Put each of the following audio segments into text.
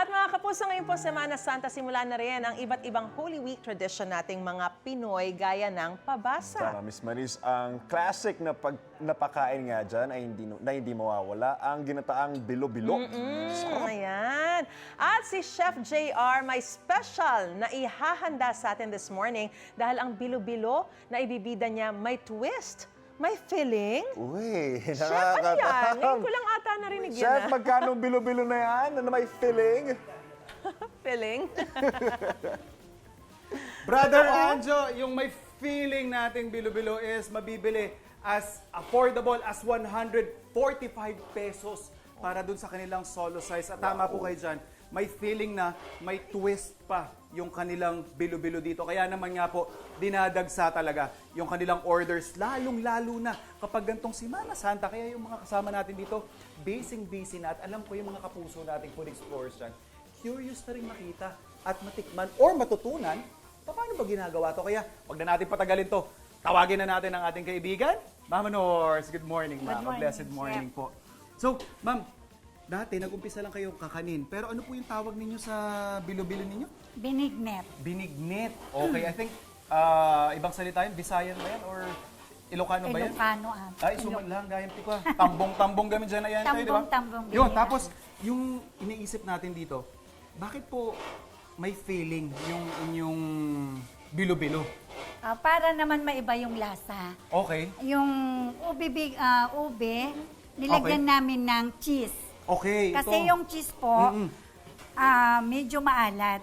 At mga kapuso, ngayon po Semana Santa, simula na rin ang iba't ibang Holy Week tradition nating mga Pinoy gaya ng pabasa. Tama, Miss Maris, ang classic na napakain nga dyan ay hindi mawawala, ang ginataang bilo-bilo. Ayan. At si Chef JR may special na ihahanda sa atin this morning dahil ang bilo-bilo na ibibida niya may twist. May filling? Uy, Chef, ano yan? nakakatakam. Ngayon ko lang ata narinig yun. Chef, magkano bilo-bilo na yan? Ano may filling? Filling? Brother Anjo, yung may feeling nating bilo-bilo is mabibili as affordable as 145 pesos para dun sa kanilang solo size. At tama po kayo dyan, may feeling na may twist pa yung kanilang bilo-bilo dito. Kaya naman nga po, dinadagsa talaga yung kanilang orders, lalong-lalo na kapag gantong Semana Santa. Kaya yung mga kasama natin dito, busy na. At alam ko yung mga kapuso nating food explorers dyan, curious na rin makita at matikman or matutunan paano ba ginagawa to. Kaya wag na natin patagalin to. Tawagin na natin ang ating kaibigan, Ma'am Nors. Good morning, Ma'am. A blessed morning po. So, Ma'am, dati nag-umpisa lang kayong kakanin. Pero ano po yung tawag ninyo sa bilo-bilo ninyo? Binignet. Binignet. Okay, I think ibang salita yun, Visayan ba yan or Ilocano ba yan? Ilocano Ay, suman lang, gayam ko. Tambong-tambong gamin dyan na yan. Tayo, di ba? Tambong-tambong Yun, ganyan. tapos yung iniisip natin dito, bakit po may feeling yung inyong bilo-bilo? Para naman maiba yung lasa. Okay. Yung ube, nilagyan namin ng cheese. Okay, Kasi ito. yung cheese po, medyo maalat.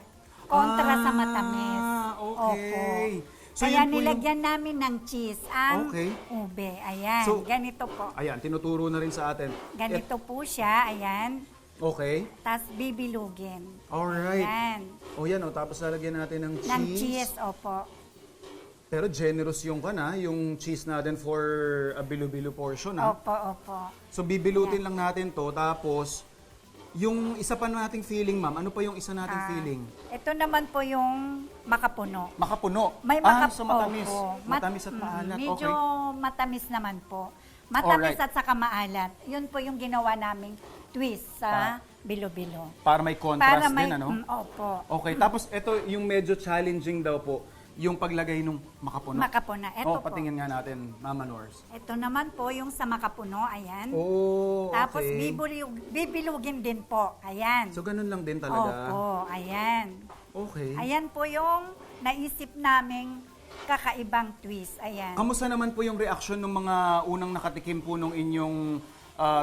Kontra sa matamis. Okay. Opo. So, Kaya yun po nilagyan namin ng cheese ang Okay. ube. Ayan, So, ganito po. Ayan, tinuturo na rin sa atin. Ganito po siya, ayan. Okay. Tapos bibilugin. Alright. Ayan. O yan, tapos lalagyan natin ng cheese. Ng cheese, opo. Pero generous yung yung cheese natin for a bilo-bilo portion, ha? Opo, opo. So, bibilutin lang natin to, tapos, yung isa pa nating feeling, ma'am, ano pa yung isa nating feeling? Ito naman po yung makapuno. Makapuno. May So matamis. Opo. Matamis at maalat. Medyo Okay. matamis naman po. Matamis Alright. at saka maalat. Yun po yung ginawa naming twist sa bilo-bilo. Para may contrast din, ano? Opo. Okay, tapos ito yung medyo challenging daw po, yung paglagay ng makapuno. Makapuno. Ito po. patingin nga natin, Mama Nors. Ito naman po yung sa makapuno. Ayan. Oh, Tapos okay. bibilugin din po. Ayan. So, ganun lang din talaga. Opo. Ayan. Okay. Ayan po yung naisip naming kakaibang twist. Ayan. Kamusta naman po yung reaksyon ng mga unang nakatikim po nung inyong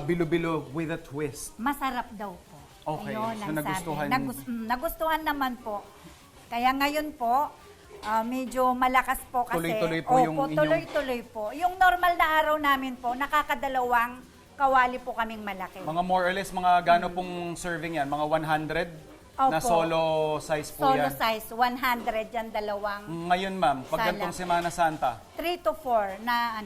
bilo-bilo with a twist? Masarap daw po. Okay, Ayun, so ang nagustuhan. sabi. Nagustuhan naman po. Kaya ngayon po, medyo malakas po kasi. Tuloy-tuloy po yung inyong- tuloy-tuloy po. Yung normal na araw namin po, nakakadalawang kawali po kaming malaki. Mga more or less, mga gano pong serving yan? Mga 100 na Opo. solo size po Solo yan? size, 100 yan, dalawang. Ngayon, ma'am, pag Sala. gantong Semana Santa, 3 to 4 na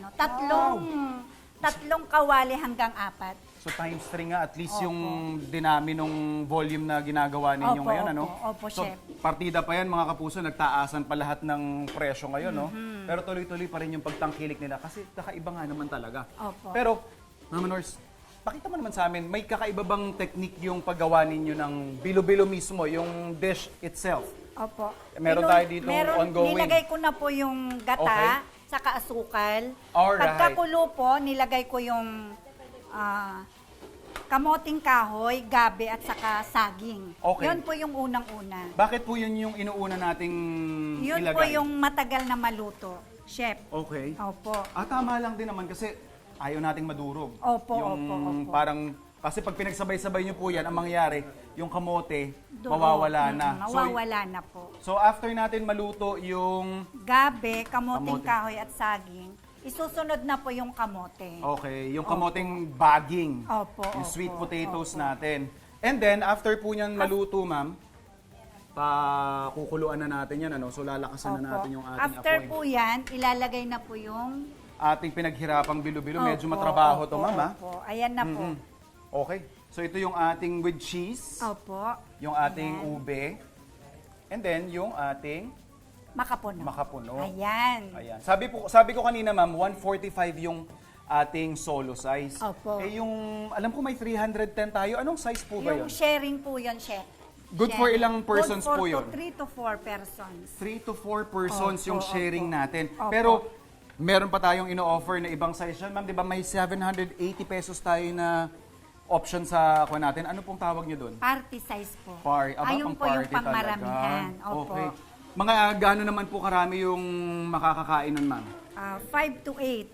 tatlong kawali hanggang 4. so times 3 nga, at least yung dinami nung volume na ginagawa ninyo Opo, ngayon, ano? opo, So, chef. partida pa yan, mga kapuso, nagtaasan pa lahat ng presyo ngayon, no? Pero tuloy-tuloy pa rin yung pagtangkilik nila kasi kakaiba nga naman talaga. Opo. Pero, Mama Nors, pakita mo naman sa amin, may kakaiba bang technique yung paggawa ninyo ng bilo-bilo mismo, yung dish itself? Opo. Meron tayo dito ongoing. Nilagay ko na po yung gata, Okay. saka asukal. Alright. Pagkakulo po, nilagay ko yung kamoting kahoy, gabi at saka saging. Okay. Yun po yung unang-una. Bakit po yun yung inuuna nating Yun ilagay? po yung matagal na maluto, chef. Okay. Opo. Tama lang din naman kasi ayaw nating madurog. Opo, yung opo. parang, kasi pag pinagsabay-sabay nyo po yan, ang mangyayari, yung kamote, Doon. mawawala na. Mawawala na po. So, after natin maluto yung, Gabi, kamoting Kamote. kahoy at saging. Isusunod na po yung kamote. okay, yung kamoting bagging. Opo, Yung sweet opo, potatoes opo. natin. And then, after po niyan maluto, ma'am, kukuluan na natin yan, ano? So, lalakasan na Opo. natin yung ating After apoy. po yan, ilalagay na po yung... Ating pinaghirapang bilo-bilo. Medyo Opo, matrabaho to, opo, ma'am, ha? Opo. Ayan na po. Okay. So, ito yung ating with cheese. Opo. Yung ating ube. And then, yung ating Makapuno. makapuno. Ayan. Ayan. Sabi ko kanina, ma'am, 145 yung ating solo size. Opo. Eh, yung, alam ko may 310 tayo. Anong size po ba yun? Yung sharing po yun, chef. Good for ilang persons Good for po yun? 3 to 4 persons. 3 to 4 persons Opo, yung sharing opo. natin. Opo. Pero meron pa tayong ino-offer na ibang size yan. Ma'am, di ba may 780 pesos tayo na option sa kuha natin. Ano pong tawag niyo doon? Party size po. pang Ayun po yung party pangmaramihan. talaga. Opo. Okay. Mga gaano naman po karami yung makakakain nun, ma'am? 5 to 8.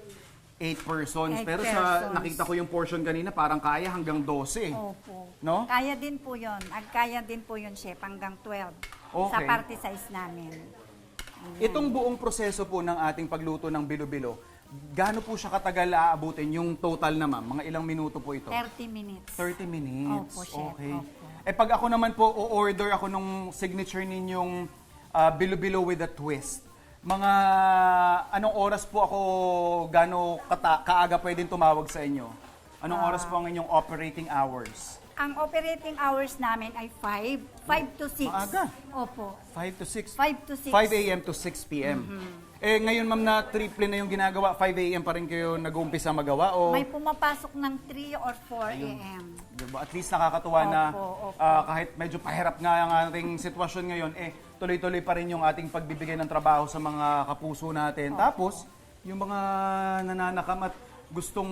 8 persons. 8 Pero sa persons. nakita ko yung portion kanina, parang kaya hanggang 12. Opo. No? Kaya din po yun. Kaya din po yun, chef, hanggang 12. Sa Okay. party size namin. Itong buong proseso po ng ating pagluto ng bilo-bilo, gaano po siya katagal aabutin yung total na, ma'am? Mga ilang minuto po ito? 30 minutes. 30 minutes. Opo, chef. Okay. Opo. Eh pag ako naman po, o-order ako nung signature ninyong bilo-bilo with a twist. Mga anong oras po ako gaano kaaga pwedeng tumawag sa inyo? Anong oras po ang inyong operating hours? Ang operating hours namin ay 5 to 6. Maaga. Opo. 5 to 6? 5 to 6. 5 a.m. to 6 p.m. Eh ngayon ma'am na triple na yung ginagawa, 5 a.m. pa rin kayo nag-uumpisa magawa o May pumapasok ng 3 or 4 a.m. diba? At least nakakatuwa na Opo. kahit medyo pahirap nga ang ating sitwasyon ngayon, tuloy-tuloy pa rin yung ating pagbibigay ng trabaho sa mga kapuso natin. Tapos, yung mga nananakam at gustong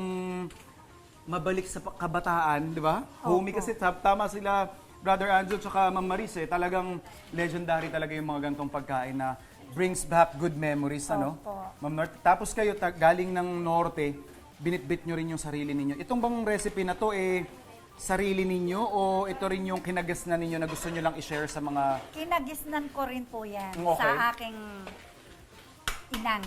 mabalik sa kabataan, di ba? Homey kasi tama sila, Brother Anjo tsaka Ma'am Maris, talagang legendary talaga yung mga gantong pagkain na brings back good memories, ano? Opo. Ma'am Norte. Tapos kayo, galing ng Norte, binitbit nyo rin yung sarili ninyo. Itong bang recipe na to, sarili ninyo o ito rin yung kinagasnan ninyo na gusto nyo lang i-share sa mga... Kinagisnan ko rin po yan Okay. sa aking inang.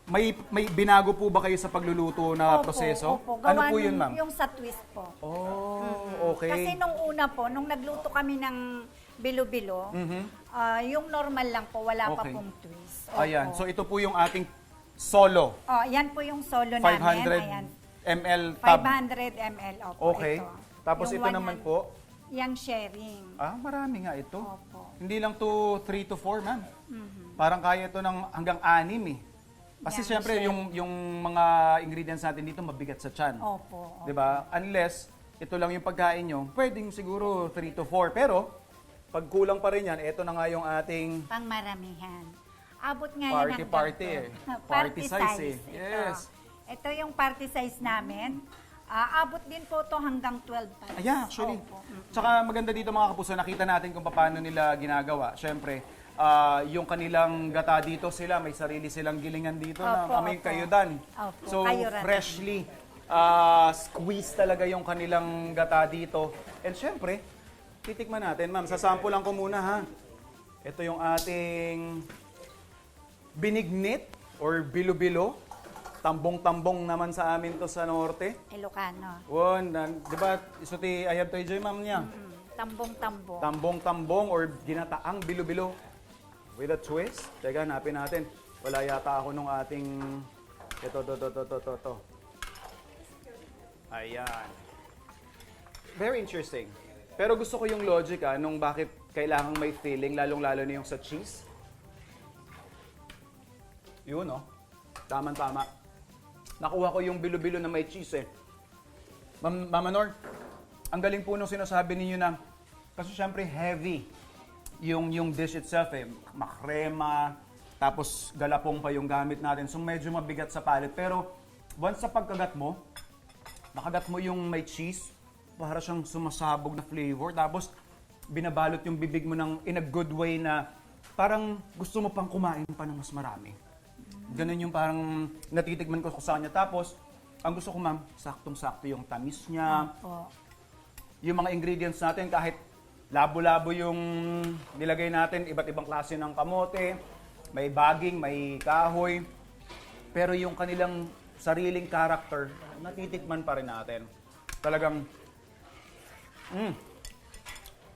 May binago po ba kayo sa pagluluto na proseso? Opo. Ano Gawa po yun, nung- ma'am? Yung sa twist po. Oh, okay. Kasi nung una po, nung nagluto kami ng bilo-bilo, yung normal lang po, wala pa Okay. pong twist. Opo. Ayan, so ito po yung ating solo. Yan po yung solo namin. 500 Ayan. ml tub. 500 ml. Opo, Okay. ito. Tapos Yung ito naman po, Yung sharing. marami nga ito. Opo. Hindi lang to 3 to 4, ma'am. Parang kaya ito ng hanggang 6 eh. Kasi Yan, syempre chef. yung mga ingredients natin dito mabigat sa tiyan. Opo. 'Di ba? Unless ito lang yung pagkain nyo, pwedeng siguro 3 to 4. Pero pag kulang pa rin yan, ito na nga yung ating Pangmaramihan. Abot nga Party, yan hanggang party to. eh. Party size eh. Ito. Yes. Ito yung party size namin. Abot din po to hanggang 12 pals. Yeah, actually. Opo. Tsaka maganda dito mga kapuso, nakita natin kung paano nila ginagawa. Siyempre, yung kanilang gata dito sila, may sarili silang gilingan dito na Opo, kami opo. kayo dan. Opo, So, kayo rin. freshly squeeze talaga yung kanilang gata dito. And siyempre, titikman natin. Ma'am, sasample lang ko muna ha. Ito yung ating binignit or bilo-bilo. Tambong-tambong naman sa amin to sa norte. Ilocano. Di ba, isuti ayab tayo dyan, ma'am niya. Tambong-tambong. Tambong-tambong or ginataang bilo-bilo with a twist. Teka, hanapin natin. Wala yata ako nung ating... Ito. Ayan. Very interesting. Pero gusto ko yung logic nung bakit kailangang may filling, lalong-lalo na yung sa cheese. Yun, no? Tama-tama. Nakuha ko yung bilo-bilo na may cheese, Mama Nor, ang galing po nung sinasabi ninyo na, kasi syempre heavy yung dish itself, makrema, tapos galapong pa yung gamit natin. So medyo mabigat sa palate. Pero once sa pagkagat mo, nakagat mo yung may cheese, para siyang sumasabog na flavor. Tapos binabalot yung bibig mo in a good way na parang gusto mo pang kumain pa ng mas marami. Ganun yung parang natitikman ko sa kanya. Tapos, ang gusto ko ma'am, saktong-sakto yung tamis niya. Opo. Yung mga ingredients natin, kahit labo-labo yung nilagay natin, iba't ibang klase ng kamote, may baging, may kahoy. Pero yung kanilang sariling character, natitikman pa rin natin. Talagang,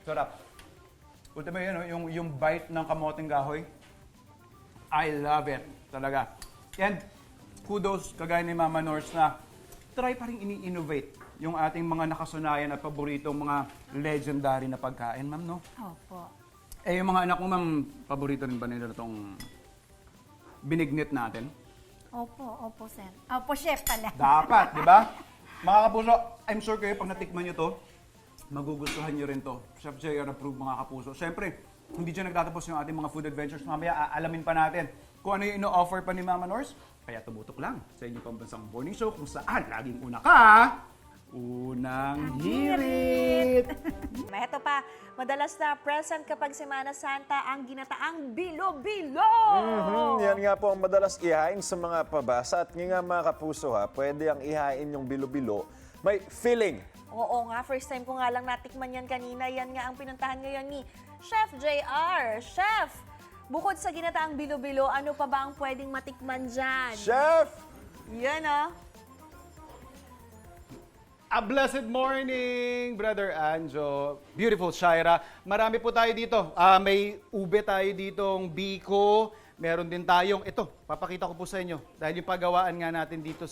sarap. Ultimo yun, yung bite ng kamoteng kahoy, I love it. Talaga. And kudos, kagaya ni Mama Nors na try pa rin ini-innovate yung ating mga nakasunayan at paboritong mga legendary na pagkain, ma'am, no? Opo. Yung mga anak mo, ma'am, paborito rin ba nila itong binignit natin? Opo, sir. Opo, chef pala. Dapat, di ba? Mga kapuso, I'm sure kayo pag natikman nyo to, magugustuhan nyo rin to. Chef JR approved mga kapuso. Siyempre, hindi dyan nagtatapos yung ating mga food adventures. Mamaya aalamin pa natin kung ano yung ino-offer pa ni Mama Nors. Kaya tumutok lang sa inyong pambansang morning show kung saan laging una ka, unang hirit! Ito pa, madalas na present kapag Semana Santa ang ginataang bilo-bilo. Yan nga po ang madalas ihain sa mga pabasa. At nga mga kapuso ha, pwede ang ihain yung bilo-bilo. May filling. Oo nga, first time ko nga lang natikman yan kanina. Yan nga ang pinuntahan ngayon ni Chef JR. Chef, bukod sa ginataang bilo-bilo, ano pa ba ang pwedeng matikman dyan? Chef! Yan ah. A blessed morning, Brother Anjo. Beautiful Shaira. Marami po tayo dito. May ube tayo ditong biko. Meron din tayong, ito, papakita ko po sa inyo. Dahil yung paggawaan nga natin dito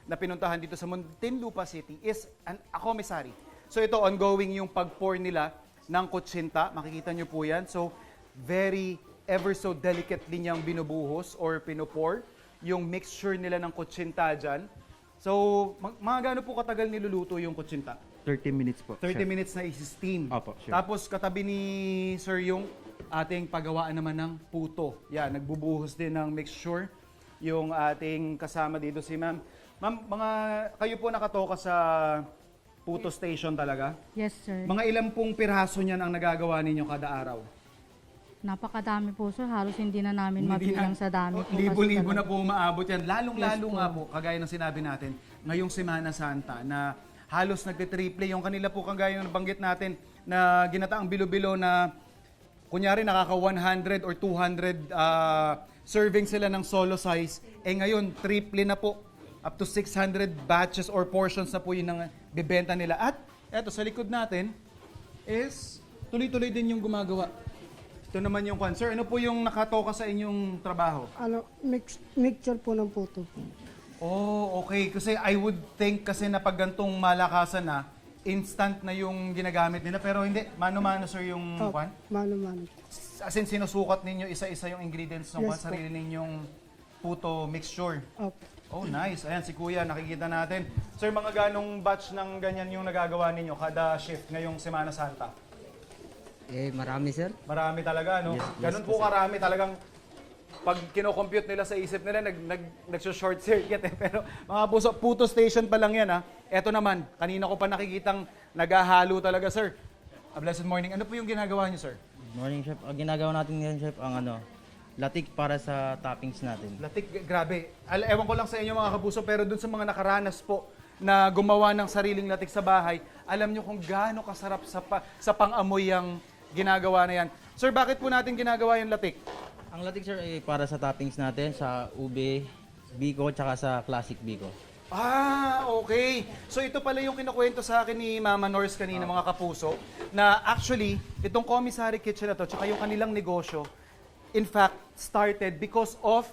na pinuntahan dito sa Muntinlupa City is a commissary. So ito, ongoing yung pag-pour nila ng kutsinta. Makikita nyo po yan. So, very, ever so delicately niyang binubuhos or pinupor yung mixture nila ng kutsinta dyan. So, mga gaano po katagal niluluto yung kutsinta? 30 minutes po. 30 chef. minutes na isi-steam. Opo, sure. Tapos katabi ni Sir yung ating paggawaan naman ng puto. Yan, nagbubuhos din ng mixture yung ating kasama dito si Ma'am. Ma'am, kayo po nakatoka sa puto station talaga? Yes, sir. Mga ilang pong piraso niyan ang nagagawa ninyo kada araw? Napakadami po, sir. Halos hindi na namin mabilang sa dami po. Libo-libo na po umaabot yan. Lalong-lalo nga po, kagaya ng sinabi natin, ngayong Semana Santa na halos nagtitriple yung kanila po kagaya ng nabanggit natin na ginataang bilo-bilo na kunyari nakaka 100 or 200 serving sila ng solo size. Ngayon, triple na po. Up to 600 batches or portions na po yun ang bibenta nila. At eto sa likod natin is tuloy-tuloy din yung gumagawa. Ito naman yung kwan. Sir, ano po yung nakatoka sa inyong trabaho? Mixture po ng puto. Oh, okay. Kasi I would think kasi na pag gantong malakasan na, instant na yung ginagamit nila. Pero hindi, mano-mano sir yung kwan? Mano-mano. As in, sinusukat ninyo isa-isa yung ingredients ng Yes kwan, po. sarili ninyong puto mixture. Opo. Oh, nice. Ayan, si Kuya, nakikita natin. Sir, mga ganong batch ng ganyan yung nagagawa ninyo kada shift ngayong Semana Santa? Marami sir. Marami talaga, no? Yes, Ganun po karami talagang pag kino-compute nila sa isip nila, nagso-short circuit eh. Pero mga puso, puto station pa lang yan ha. Eto naman, kanina ko pa nakikitang naghahalo talaga, sir. A blessed morning. Ano po yung ginagawa niyo, sir? Morning chef. Ang ginagawa natin ngayon chef ang latik para sa toppings natin. Latik, grabe. Ewan ko lang sa inyo mga kapuso, pero dun sa mga nakaranas po na gumawa ng sariling latik sa bahay, alam nyo kung gaano kasarap sa pang-amoy ang ginagawa na yan. Sir, bakit po natin ginagawa yung latik? Ang latik sir ay para sa toppings natin sa ube, biko, tsaka sa classic biko. Ah, okay. So ito pala yung kinukwento sa akin ni Mama Nors kanina mga kapuso, na actually, itong commissary kitchen na to, tsaka yung kanilang negosyo, in fact, started because of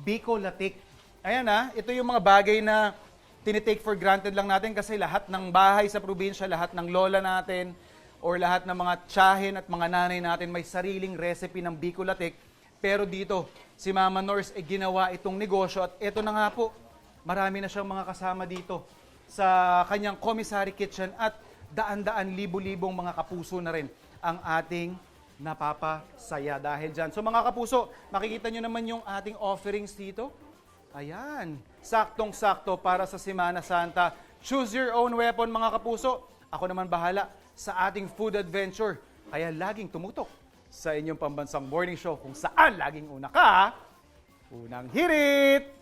biko latik. Ayan ito yung mga bagay na tinitake for granted lang natin kasi lahat ng bahay sa probinsya, lahat ng lola natin, or lahat ng mga tiyahin at mga nanay natin may sariling recipe ng biko latik. Pero dito, si Mama Nors ginawa itong negosyo at ito na nga po, marami na siyang mga kasama dito sa kanyang commissary kitchen at daan-daan, libo-libong mga kapuso na rin ang ating napapasaya dahil dyan. So mga kapuso, makikita nyo naman yung ating offerings dito. Ayan, saktong-sakto para sa Semana Santa. Choose your own weapon mga kapuso. Ako naman bahala sa ating food adventure. Kaya laging tumutok sa inyong pambansang morning show kung saan laging una ka, unang hirit!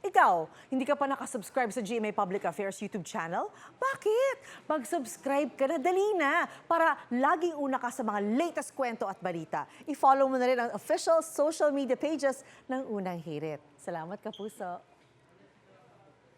Ikaw, hindi ka pa nakasubscribe sa GMA Public Affairs YouTube channel? Bakit? Mag-subscribe ka na, dali na, para laging una ka sa mga latest kwento at balita. I-follow mo na rin ang official social media pages ng Unang Hirit. Salamat, Kapuso.